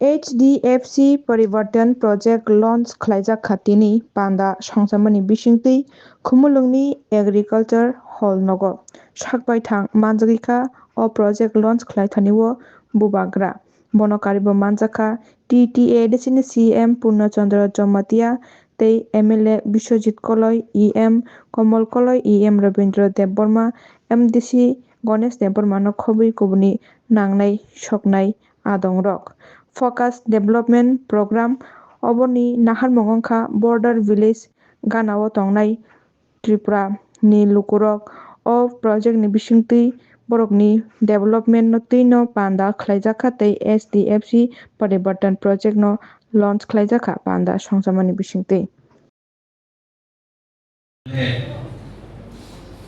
HDFC परिवर्तन project launch खलाइजाक खातिनि panda songsamani bisingtwi khumulungni agriculture hall nogo sakbai thang manjagika o project launch khlaitanio bubagra bono karibo manjaka TTA desini CM Purnachandra Jomatia tei MLA Biswajit Koloi EM Komal Koloi EM Rabindra Debbarma MDC Ganesh Debbarma no khobui kubuni nangnai soknai adongrok Focus Development Program oboni nahar mongongkha Border Village ganao tongnai Tripura ni lukurok o project ni bisingtwi borokni development no twino panda khlaijaka tei HDFC Paribartan project no launch khlaijaka panda songsamani bisingtwi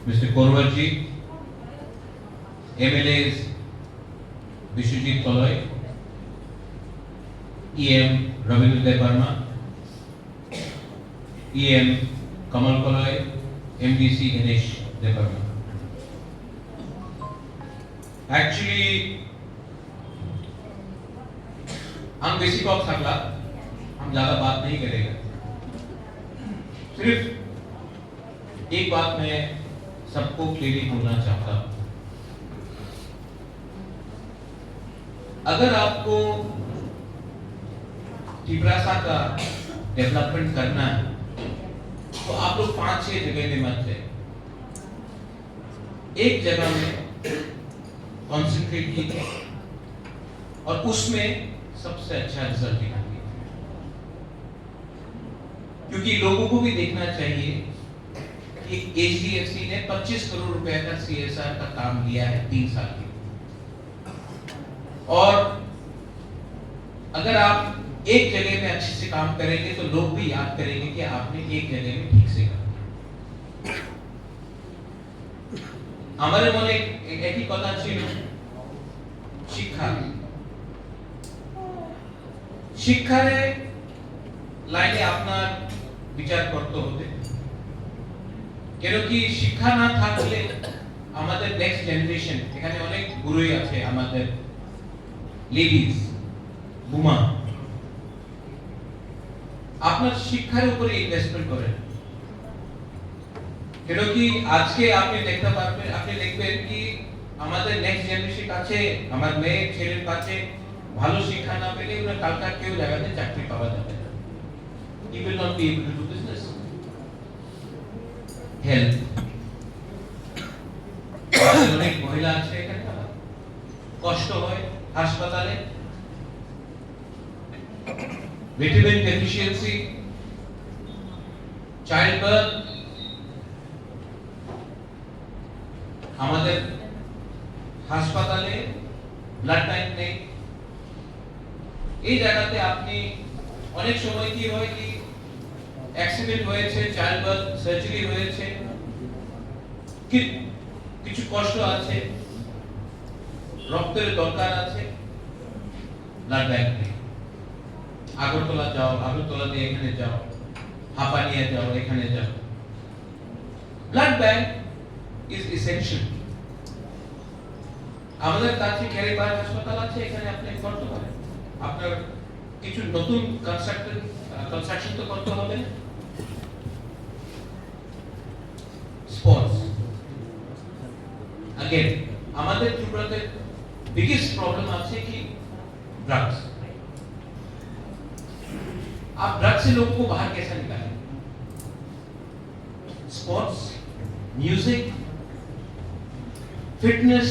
Mr. Korwarji, MLAs Biswajit Koloi, EM Rabindra Debbarma, EM Kamal Koloi, MDC Ganesh Debbarma. Actually, हम basic of सकला हम ज्यादा बात नहीं करेंगे सिर्फ एक बात मैं सबको क्लियरली बोलना चाहता हूं अगर आपको त्रिपुरा का डेवलपमेंट करना है तो आप लोग 5-6 जगह में मत जाए एक जगह में कॉन्सेंट्रेट कीजिए और उसमें सबसे अच्छा रिजल्ट दिखाइए क्योंकि लोगों को भी देखना चाहिए कि HDFC ने 25 करोड़ रुपए का CSR का काम लिया है 3 साल के और अगर आप एक जगह में अच्छे से काम करेंगे तो लोग भी याद करेंगे कि आपने एक जगह में ठीक से काम हमारे मन एक ही कथा छिलो शिक्षा শিক্ষারে লাইনে আপনার বিচার করতে হতে কেন কি শিক্ষা না থাকলে আমাদের নেক্সট জেনারেশন এখানে অনেক গুরুই আছে আমাদের লেডিজ বুমা আপনার শিক্ষার উপরে ইনভেস্টমেন্ট করেন কেন কি আজকে আপনি দেখতে পারবেন আপনি দেখবেন কি আমাদের নেক্সট জেনারেশন কাছে আমার মেয়ে ছেলের কাছে ভালো শিক্ষা না পেলে ওরা কালকা কেউ জায়গাতে চাকরি পাওয়া যাবে না he will not be able to do business health অনেক মহিলা আছে এখানে কষ্ট হয় হাসপাতালে ভিটামিন ডেফিসিয়েন্সি চাইল্ড বার্থ আমাদের হাসপাতালে ব্লাড ব্যাংক নেই এই জায়গাতে আপনি অনেক সময় কি হয় কি অ্যাক্সিডেন্ট হয়েছে চাইল্ড বার্থ সার্জারি হয়েছে কিছু কষ্ট আছে রক্তের দরকার আছে ব্লাড ব্যাংক নেই আগরতলা যাও আগরতলা দিয়ে এখানে যাও হাপানিয়া যাও এখানে যাও ব্লাড ব্যাংক ইজ এসেনশিয়াল আমাদের কাছে খেরিপার হাসপাতাল আছে এখানে আপনি করতে পারেন আপনার কিছু নতুন কনস্ট্রাকশন তো করতে হবে স্পোর্টস अगेन আমাদের ত্রিপুরাতে बिगेस्ट प्रॉब्लम আছে কি ड्रग्स आप ड्रग्स से लोगों को बाहर कैसे निकालें स्पोर्ट्स म्यूजिक फिटनेस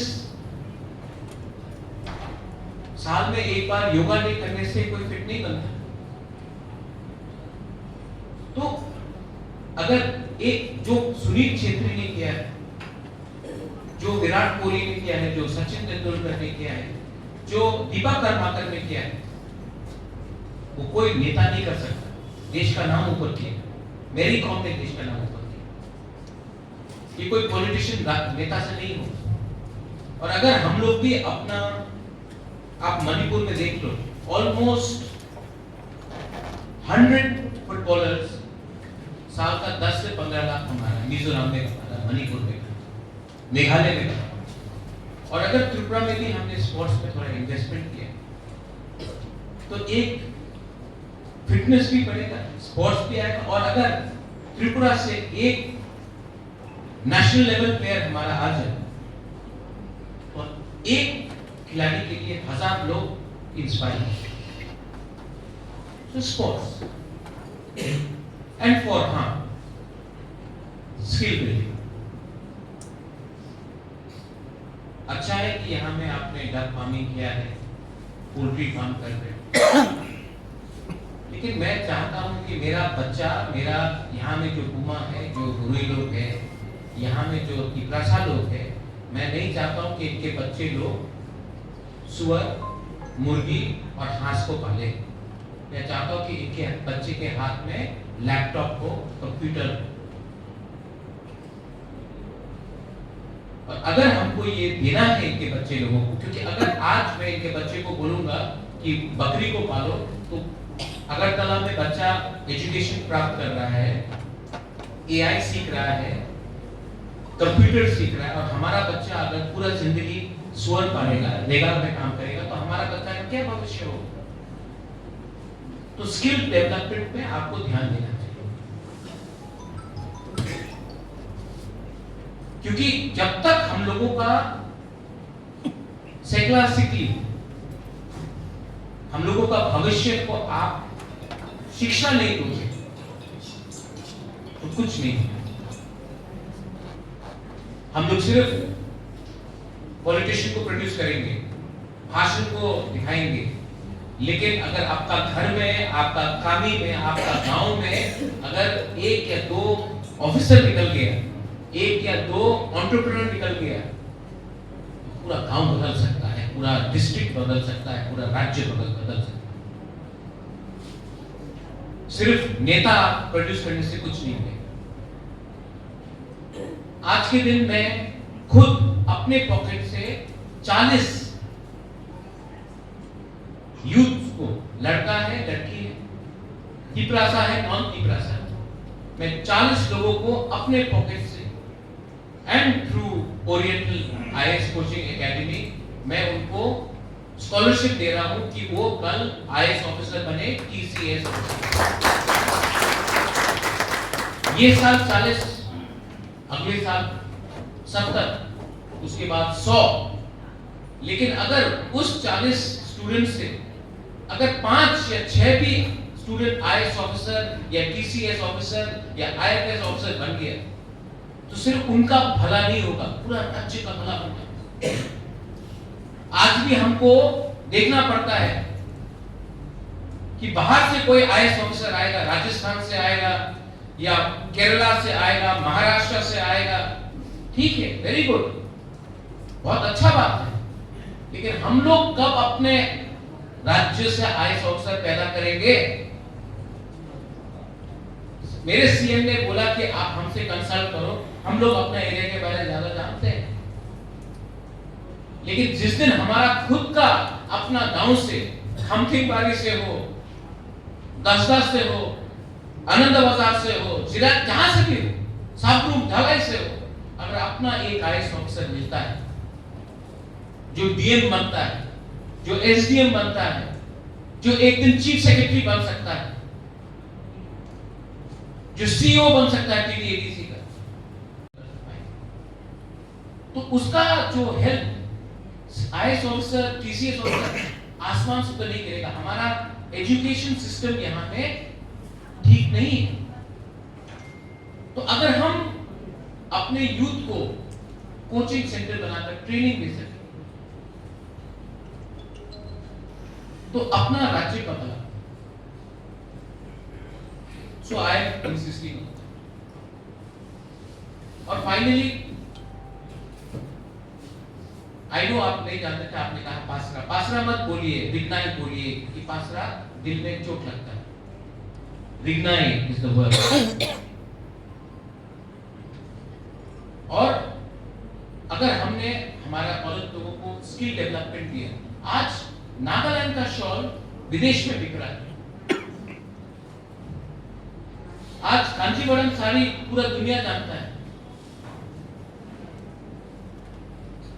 साल में एक बार योगा डे करने से कोई फिट नहीं बनता तो अगर एक जो सुनील छेत्री ने किया है जो विराट कोहली ने किया है जो सचिन तेंदुलकर ने किया है जो दीपा कर्माकर ने किया है वो कोई नेता नहीं कर सकता देश का नाम ऊपर किया मेरी कॉम ने देश का नाम ऊपर किया ये कोई पॉलिटिशियन नेता से नहीं हो और अगर हम लोग भी अपना आप मणिपुर में देख लो ऑलमोस्ट 100 फुटबॉलर्स साल का 10 से 15 लाख हमारा मिजोरम में हमारा मणिपुर में मेघालय में और अगर त्रिपुरा में भी हमने स्पोर्ट्स में थोड़ा इन्वेस्टमेंट किया तो एक फिटनेस भी बढ़ेगा, स्पोर्ट्स भी आएगा, और अगर त्रिपुरा से एक नेशनल लेवल प्लेयर हमारा आ जाए और एक खिलाड़ी के लिए 1000 लोग इंस्पायर हो। So sports and for skill building। अच्छा है कि यहाँ में आपने डक फार्मिंग किया है, पोल्ट्री फार्म कर रहे हैं, लेकिन मैं चाहता हूँ कि मेरा बच्चा, मेरा यहाँ में जो पुमा है, जो गुरुई लोग है, यहाँ में जो तिपरासा लोग है, मैं नहीं चाहता हूँ कि इनके बच्चे लोग सुअर, मुर्गी और हांस को पाले। मैं चाहता हूँ कि इनके बच्चे के हाथ में लैपटॉप हो, कंप्यूटर हो। और अगर हमको ये देना है इनके बच्चे लोगों को, क्योंकि अगर आज मैं इनके बच्चे को बोलूंगा कि बकरी को पालो, तो अगरतला में बच्चा एजुकेशन प्राप्त कर रहा है, एआई सीख रहा है, कंप्यूटर सीख रहा है, और हमारा बच्चा अगर पूरा जिंदगी सुअर पालेगा, रेगा में काम करेगा, तो हमारा बच्चा का क्या भविष्य होगा? तो स्किल डेवलपमेंट पे आपको ध्यान देना चाहिए, क्योंकि जब तक हम लोगों का सेक्युलरिटी, हम लोगों का भविष्य को आप शिक्षा नहीं दोगे तो कुछ नहीं। हम लोग सिर्फ पॉलिटिशियन को प्रोड्यूस करेंगे, भाषण को दिखाएंगे, लेकिन अगर आपका घर में, आपका कामी में, आपका गांव में अगर 1 या 2 ऑफिसर निकल गया, 1 या 2 एंटरप्रेन्योर निकल गया, तो पूरा गांव बदल सकता है, पूरा डिस्ट्रिक्ट बदल सकता है, पूरा राज्य बदल सकता है। सिर्फ नेता प्रोड्यूस करने से कुछ नहीं है। आज के दिन मैं खुद अपने पॉकेट से 40 यूथ को, लड़का है, लड़की है, तिपरासा है, नॉन तिपरासा है, मैं 40 लोगों को अपने पॉकेट से and through oriental IAS coaching academy मैं उनको स्कॉलरशिप दे रहा हूं कि वो कल आईएएस ऑफिसर बने, टीसीएस। ये साल 40, अगले साल 70, उसके बाद 100। लेकिन अगर उस 40 स्टूडेंट से अगर 5 या 6 भी स्टूडेंट आईएएस ऑफिसर या टीसीएस ऑफिसर या आईएफएस ऑफिसर बन गया, तो सिर्फ उनका भला नहीं होगा, पूरा राज्य का भला होगा। आज भी हमको देखना पड़ता है कि बाहर से कोई आईएएस ऑफिसर आएगा, राजस्थान से आएगा या केरला से आएगा, महाराष्ट्र से आएगा, ठीक है, वेरी गुड, बहुत अच्छा बात है, लेकिन हम लोग कब अपने राज्य से आईएएस ऑफिसर पैदा करेंगे? मेरे सीएम ने बोला कि आप हमसे कंसल्ट करो, हम लोग अपने एरिया के बारे में ज्यादा जानते हैं, लेकिन जिस दिन हमारा खुद का अपना गांव से, खमथिंगबाड़ी से हो, दसदा से हो, आनंद बाजार से हो, जिला जहां से भी हो, साबरूम ढलाई से हो, अगर अपना एक आईएएस ऑफिसर मिलता है जो डीएम बनता है, जो एसडीएम बनता है, जो एक दिन चीफ सेक्रेटरी बन सकता है, जो सीईओ बन सकता है टीडीएडीसी का, तो उसका जो help IAS officer, TCS officer आसमान से तो नहीं करेगा। हमारा एजुकेशन सिस्टम यहाँ में ठीक नहीं है। तो अगर हम अपने यूथ को कोचिंग सेंटर बनाकर ट्रेनिंग दे सके, तो अपना राज्य का भला। सो आई एम इंसिस्टिंग। और फाइनली, आई नो आप नहीं जानते थे, आपने कहा पासरा, पासरा मत बोलिए, रिग्नाई बोलिए, कि पासरा दिल में चोट लगता है। रिग्नाई इज द वर्ड। और अगर हमने हमारा औरत लोगों को स्किल डेवलपमेंट दिया, आज नागालैंड का शॉल विदेश में बिक रहा है, आज कांचीवरम साड़ी पूरा दुनिया जानता है।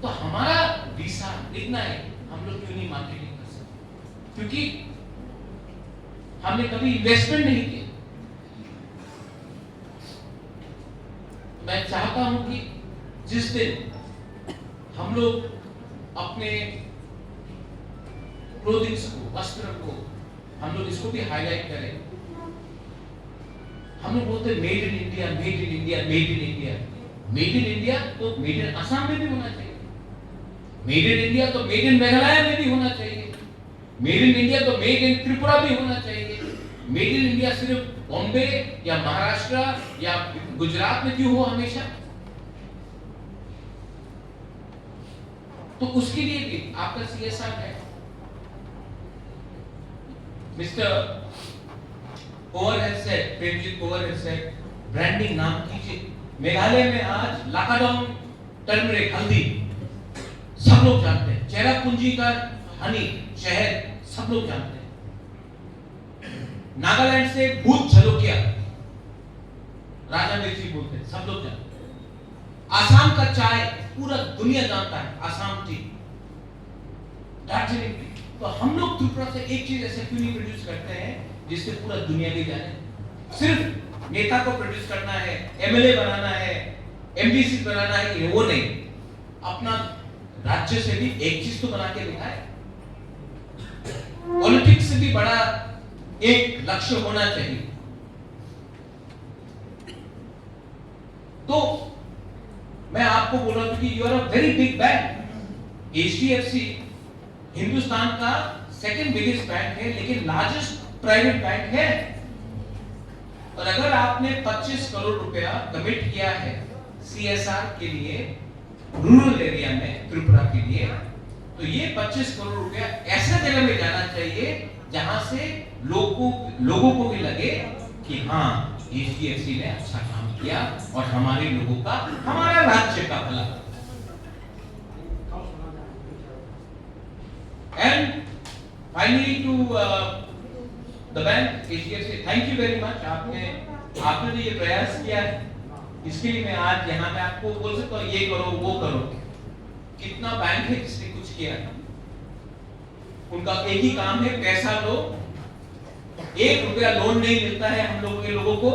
तो हमारा वीसा इतना है, हम लोग क्यों नहीं मार्केटिंग कर सकते? क्योंकि हमने कभी इन्वेस्टमेंट नहीं किया। मैं चाहता हूं कि जिस दिन हम लोग अपने क्लोथिंग्स को, वस्त्र को, हम लोग इसको भी हाईलाइट करें। हम लोग बोलते made in India, made in India, made in India. Made in India तो मेड इन असम में भी होना चाहिए। मेड इन इंडिया तो मेड इन मेघालय में भी होना चाहिए। मेड इन इंडिया तो मेड इन त्रिपुरा भी होना चाहिए। मेड इन इंडिया सिर्फ बॉम्बे या महाराष्ट्र या गुजरात में क्यों हो हमेशा? तो उसके लिए भी आपका CSR है। Mister Powar has said, Premjeet Powar has said, branding नाम कीजिए। मेघालय में आज लाकाडोंग टर्मरिक हल्दी सब लोग जानते हैं। चेरापूंजी का हनी शहद सब लोग जानते हैं। नागालैंड से भूत झलोकिया राजा मिर्ची बोलते हैं, सब लोग जानते हैं। आसाम का चाय पूरा दुनिया जानता है, आसाम टी, दार्जिलिंग टी। तो हम लोग त्रिपुरा से एक चीज ऐसे क्यों नहीं प्रोड्यूस करते हैं जिससे पूरा दुनिया भी जाने? सिर्फ नेता को प्रोड्यूस करना है, MLA बनाना है, MDC बनाना है, ये वो नहीं। अपना राज्य से भी एक चीज तो बना के दिखाए। पॉलिटिक्स से भी बड़ा एक लक्ष्य होना चाहिए। तो मैं आपको बोल रहा हूं कि you are a very big bank. HDFC Hindustan का सेकंड बिगेस्ट बैंक है, लेकिन लार्जेस्ट प्राइवेट बैंक है। और अगर आपने 25 करोड़ रुपया कमिट किया है CSR के लिए रूरल एरिया में त्रिपुरा के लिए, तो ये 25 करोड़ रुपया ऐसे जगह में जाना चाहिए जहां से लोगों को भी लगे कि हाँ, HDFC ने अच्छा काम किया और हमारे लोगों का, हमारा राज्य का भला। And finally to the bank HDFC, thank you very much. आपने जो ये प्रयास किया है, इसके लिए मैं आज यहाँ पे आपको बोल सकता हूँ ये करो वो करो। कितना बैंक है जिसने कुछ किया? उनका एक ही काम है, पैसा लो। 1 रुपया लोन नहीं मिलता है हम लोगों के लोगों को,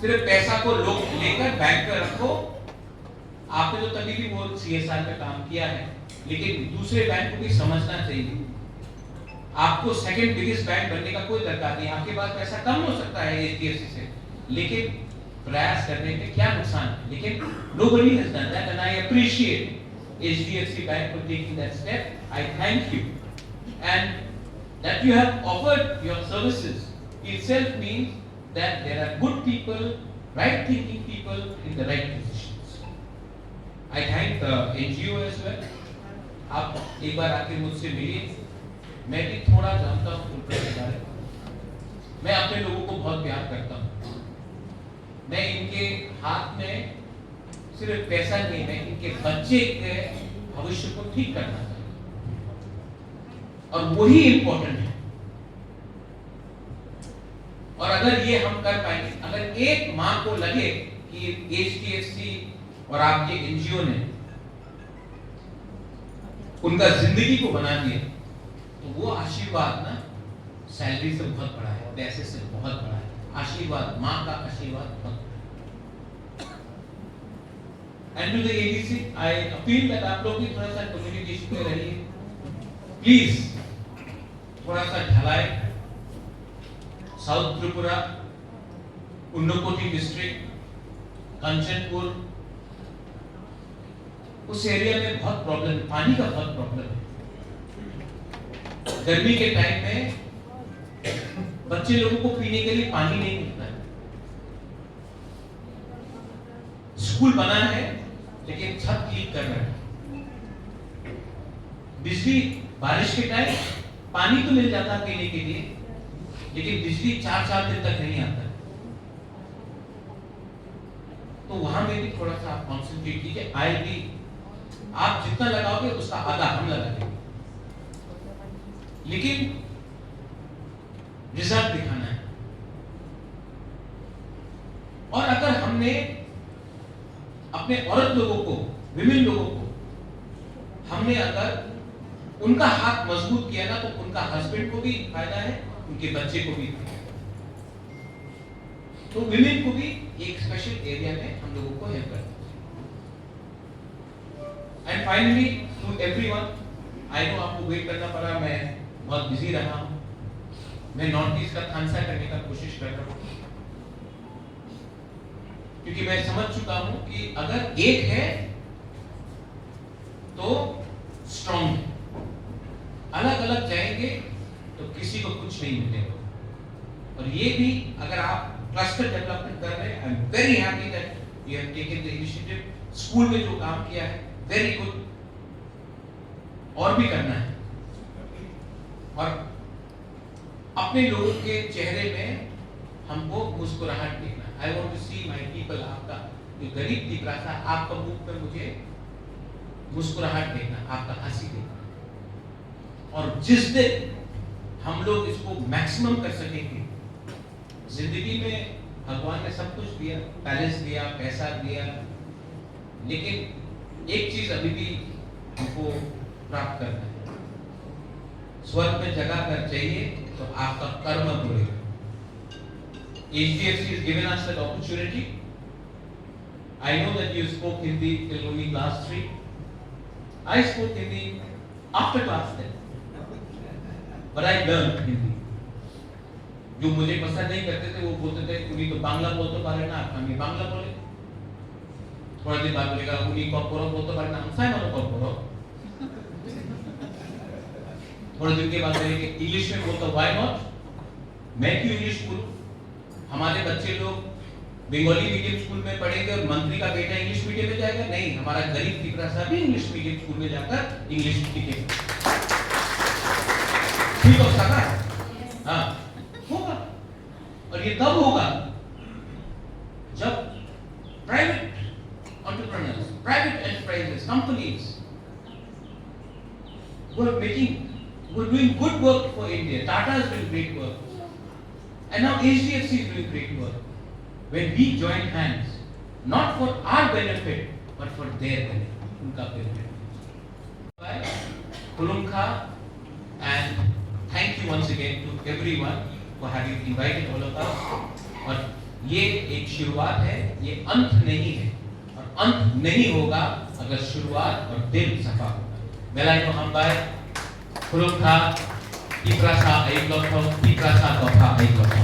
सिर्फ पैसा को लोग लेकर बैंक में रखो। आपने तो तभी भी वो CSR पे काम किया है, लेकिन दूसरे बैंक को भी समझना चाहिए। आपको सेकंड बिगेस्ट बैंक बनने का कोई दरकार नहीं। आपके पास पैसा कम हो सकता है HDFC से, लेकिन प्रयास करने में क्या नुकसान है? लेकिन nobody has done that and I appreciate HDFC Bank for taking that step. I thank you, and that you have offered your services itself means that there are good people, right thinking people in the right positions. I thank the NGO as well. आप एक बार आके मुझसे मिलिए, मैं भी थोड़ा जानता हूँ त्रिपुरा के बारे में। मैं अपने लोगों को बहुत प्यार करता हूँ। मैं इनके हाथ में सिर्फ पैसा नहीं, मैं इनके बच्चे के भविष्य को ठीक करना चाहिए, और वही इंपॉर्टेंट है। और अगर ये हम कर पाएंगे, अगर एक मां को लगे कि HDFC और आपके NGO ने उनका जिंदगी को बना दिया, तो वो आशीर्वाद ना सैलरी से बहुत बड़ा है, पैसे से बहुत बड़ा है। आशीर्वाद, मां का आशीर्वाद बहुत। And to the ADC, I appeal that आप लोग भी थोड़ा सा कम्युनिकेशन में रहिए प्लीज। थोड़ा सा ढलाई, साउथ त्रिपुरा, उन्नकोटी डिस्ट्रिक्ट, कंचनपुर, उस एरिया में बहुत प्रॉब्लम है, पानी का बहुत प्रॉब्लम है। गर्मी के टाइम में बच्चे लोगों को पीने के लिए पानी नहीं मिलता है। स्कूल बना है लेकिन छत लीक कर रहा है। बिजली, बारिश के टाइम पानी तो मिल जाता है पीने के लिए, लेकिन बिजली 4-4 दिन तक नहीं आता। तो वहां में भी थोड़ा सा आप कॉन्सेंट्रेट कीजिए। आएगी, आप जितना लगाओगे उसका आधा हम लगा देंगे, लेकिन रिजल्ट दिखाना है। और अगर हमने अपने औरत लोगों को, विमेन लोगों को हमने अगर उनका हाथ मजबूत किया ना, तो उनका हस्बैंड को भी फायदा है, उनके बच्चे को भी फायदा है। तो विमेन को भी एक स्पेशल एरिया में हम लोगों को हेल्प करना चाहिए। And finally to everyone, I know आपको वेट करना पड़ा, मैं बहुत बिजी रहा हूं, मैं नॉर्थ ईस्ट का खानसा करने का कोशिश कर रहा हूं, क्योंकि मैं समझ चुका हूं कि अगर एक है तो स्ट्रॉन्ग है, अलग अलग जाएंगे तो किसी को कुछ नहीं मिलेगा। और ये भी अगर आप क्लस्टर डेवलपमेंट कर रहे हैं, I am very happy that you have taken the initiative. School में जो काम किया है वेरी गुड, और भी करना है, और अपने लोगों के चेहरे में हमको मुस्कुराहट देखना। I want to see my people, आपका जो गरीब दिख रहा था, आपका मुंह पे मुझे मुस्कुराहट देखना, आपका हंसी देखना। और जिस दिन हम लोग इसको मैक्सिमम कर सकेंगे, जिंदगी में भगवान ने सब कुछ दिया, पैलेस दिया, पैसा दिया, लेकिन एक चीज अभी भी हमको प्राप्त करना है, स्वर्ग में जगह अगर चाहिए तो आपका कर्म बोलेगा। HDFC has given us that opportunity. I know that you spoke Hindi till only class 3. I spoke Hindi after class 10. But I learned Hindi. जो मुझे पसंद नहीं करते थे वो बोलते थे उन्हीं तो बांग्ला बोलते पारे ना, हम ही बांग्ला बोले। थोड़ा दिन बाद बोलेगा उन्हीं कॉर्पोरो बोलते पारे ना, हम साइन वाला कॉर्पोरो। थोड़े दिन के बाद बोलेंगे इंग्लिश में बोलता, व्हाई नॉट, मैं क्यों इंग्लिश बोलूं? हमारे बच्चे लोग बंगाली मीडियम स्कूल में पढ़ेंगे और मंत्री का बेटा इंग्लिश मीडियम में जाएगा? नहीं, हमारा गरीब दिकरा सा भी इंग्लिश मीडियम स्कूल में जाकर इंग्लिश सीखेगा। ठीक हो सकता है? हाँ, होगा। और ये तब होगा जब private entrepreneurs, private enterprises, companies were doing good work for India. Tata is doing great work. And now HDFC is doing great work. When we join hands, not for our benefit, but for their benefit, unka benefit. Kulumkha, and thank you once again to everyone for having invited all of us. और ये एक शुरुआत है, ये अंत नहीं है, और अंत नहीं होगा अगर शुरुआत और दिल सफा होगा। Belai no hambay, Kulumkha, Iprasa, Aiglotho, Iprasa, Gotha, Aiglotho.